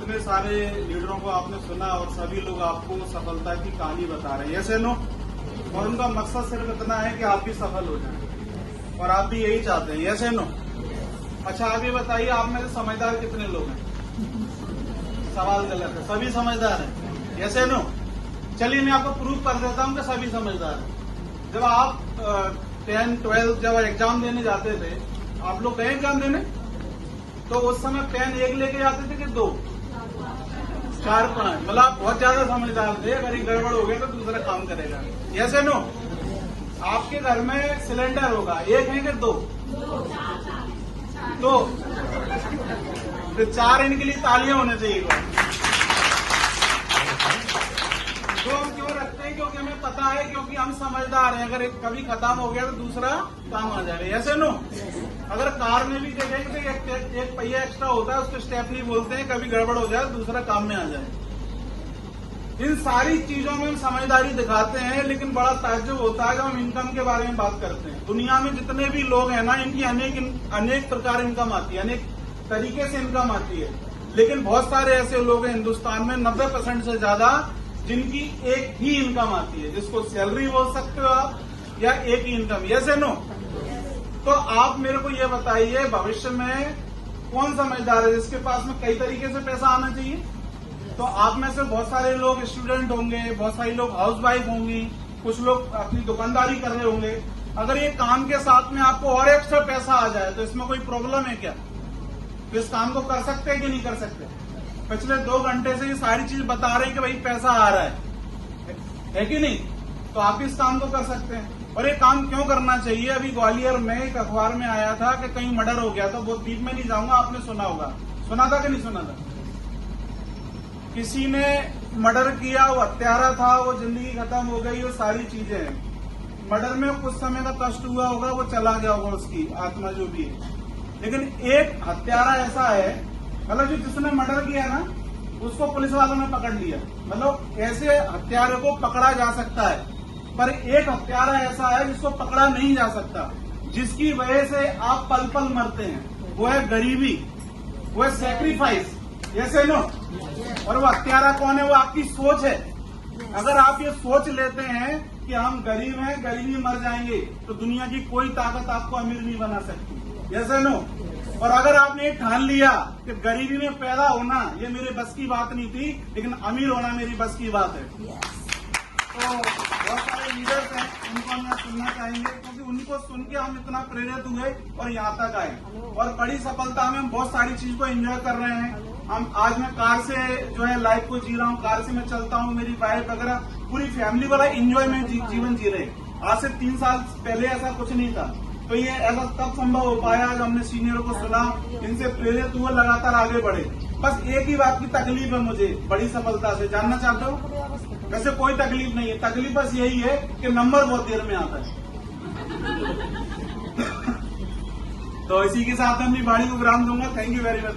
इतने सारे लीडरों को आपने सुना और सभी लोग आपको सफलता की कहानी बता रहे हैं, ऐसे नो, और उनका मकसद सिर्फ इतना है कि आप भी सफल हो जाएं और आप भी यही चाहते हैं, ऐसे नो। अच्छा, आप ये बताइए, आप में से समझदार कितने लोग हैं? सवाल गलत है, सभी समझदार हैं, ऐसे नो। चलिए मैं आपको प्रूव कर देता हूं कि सभी समझदार हैं। जब आप 10, 12 जब एग्जाम देने जाते थे, आप लोग गए एग्जाम देने, तो उस समय पेन एक लेके जाते थे कि 2, 4, 5, मतलब आप बहुत ज्यादा समझदार थे। अगर ये गड़बड़ हो गया तो दूसरा काम करेगा, ऐसे नो। आपके घर में सिलेंडर होगा, 1 है कि 2? 2, तो 4 इनके लिए तालियां होने चाहिए। तो हम क्यों रखते हैं? क्योंकि हमें पता है, क्योंकि हम समझदार हैं। अगर एक कभी खत्म हो गया तो दूसरा काम आ जाएगा, ऐसे नो। अगर कार में भी देखेंगे तो एक पहिया एक्स्ट्रा होता है, उसको स्टेपनी बोलते हैं। कभी गड़बड़ हो जाए तो दूसरा काम में आ जाए। इन सारी चीजों में हम समझदारी दिखाते हैं, लेकिन बड़ा ताज्जुब होता है जब हम इनकम के बारे में बात करते हैं। दुनिया में जितने भी लोग हैं ना, इनकी अनेक प्रकार इनकम आती है, अनेक तरीके से इनकम आती है। लेकिन बहुत सारे ऐसे लोग हैं हिंदुस्तान में, 90% से ज्यादा, जिनकी एक ही इनकम आती है, जिसको सैलरी बोल सकते हो आप, या एक ही इनकम, यस नो। तो आप मेरे को ये बताइए, भविष्य में कौन समझदार है जिसके पास में कई तरीके से पैसा आना चाहिए? तो आप में से बहुत सारे लोग स्टूडेंट होंगे, बहुत सारे लोग हाउसवाइफ होंगी, कुछ लोग अपनी दुकानदारी कर रहे होंगे। अगर ये काम के साथ में आपको और एक्स्ट्रा पैसा आ जाए तो इसमें कोई प्रॉब्लम है क्या? तो इस काम को कर सकते हैं कि नहीं कर सकते? पिछले 2 घंटे से ये सारी चीज बता रहे हैं कि भाई पैसा आ रहा है कि नहीं? तो आप इस काम को कर सकते हैं। और ये काम क्यों करना चाहिए? अभी ग्वालियर में एक अखबार में आया था कि कहीं मर्डर हो गया था, बहुत डीप में नहीं जाऊंगा, आपने सुना होगा। सुना था कि नहीं सुना था? किसी ने मर्डर किया, वो हत्यारा था, वो जिंदगी खत्म हो गई, वो सारी चीजें हैं। मर्डर में कुछ समय का कष्ट हुआ होगा, वो चला गया होगा, उसकी आत्मा जो भी है। लेकिन एक हत्यारा ऐसा है, मतलब जो जिसने मर्डर किया ना, उसको पुलिस वालों ने पकड़ लिया। मतलब ऐसे हत्यारे को पकड़ा जा सकता है, पर एक हत्यारा ऐसा है जिसको पकड़ा नहीं जा सकता, जिसकी वजह से आप पल पल मरते हैं। वो है गरीबी, वो है सैक्रिफाइस, ऐसे नो। और वो हत्यारा कौन है? वो आपकी सोच है। अगर आप ये सोच लेते हैं कि हम गरीब हैं, गरीबी मर जाएंगे, तो दुनिया की कोई ताकत आपको अमीर नहीं बना सकती, ऐसे नो। और अगर आपने ये ठान लिया कि गरीबी में पैदा होना ये मेरे बस की बात नहीं थी, लेकिन अमीर होना मेरी बस की बात है, तो बहुत सारे लीडर्स हैं, उनको हम सुनना चाहेंगे, क्योंकि उनको सुन के हम इतना प्रेरित हुए और यहाँ तक आए। और बड़ी सफलता में हम बहुत सारी चीज को एंजॉय कर रहे हैं। हम आज मैं कार से जो है लाइफ को जी रहा हूँ, कार से मैं चलता हूँ, मेरी वाइफ वगैरह पूरी फैमिली वाला एंजॉय में जीवन जी रहे। आज से 3 साल पहले ऐसा कुछ नहीं था। तो ये ऐसा तब संभव हो पाया जब हमने सीनियर को सुना, इनसे प्रेरित हुए, लगातार आगे बढ़े। बस एक ही बात की तकलीफ है मुझे बड़ी सफलता से, जानना चाहते हो? वैसे कोई तकलीफ नहीं है, तकलीफ बस यही है कि नंबर बहुत देर में आता है। तो इसी के साथ अपनी वाणी को विराम दूंगा। Thank you very much.